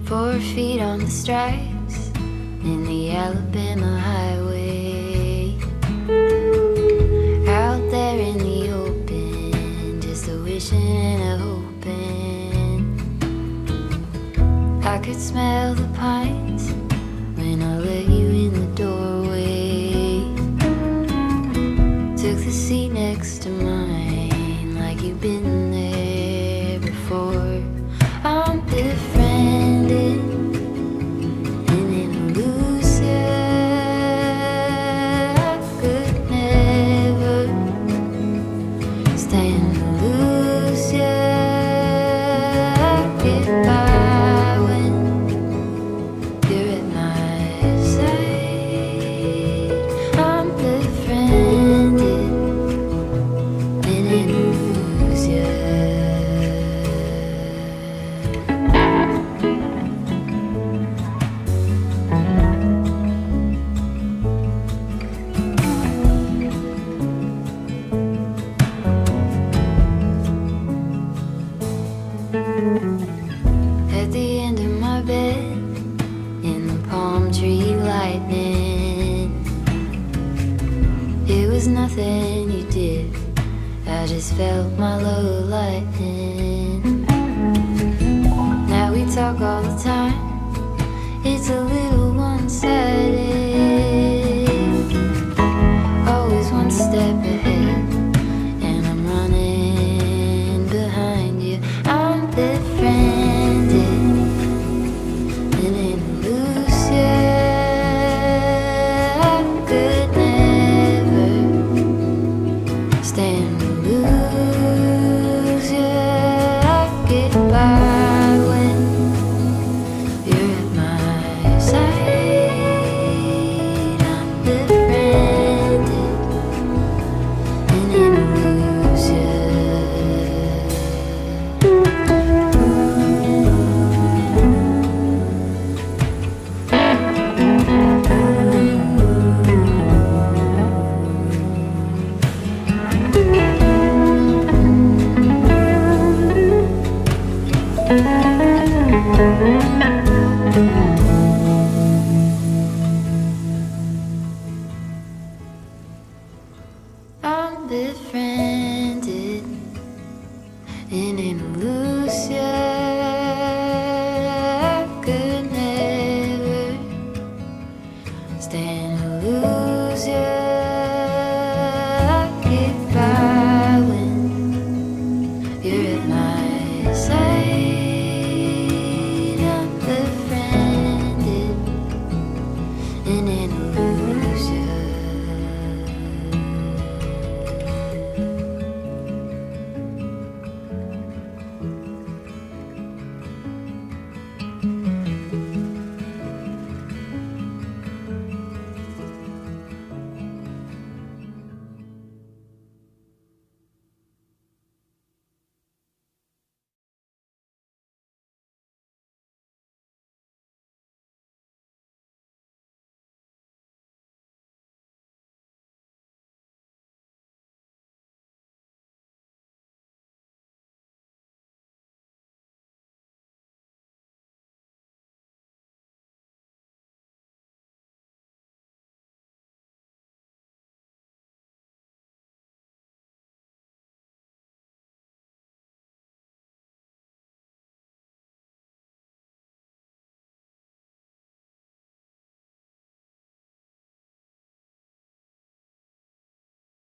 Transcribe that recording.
4 feet on the stripes in the Alabama highway. Out there in the open, just a wishing and a hoping. I could smell the pines when I let you in the doorway. Took the seat next to mine like you've been there before. I'm befriended and in a loose I could never stand to lose ya. I get by when you're at my side. I'm befriended and in a lose ya. At the end of my bed, in the palm tree lightning, it was nothing you did, I just felt my low lightning. Now we talk all the time, it's a little one-sided. Always one step ahead, and I'm running behind you. I'm befriended and in a loose I could never stand to lose ya. I get by when you're at my side. I'm befriended and in a lose ya.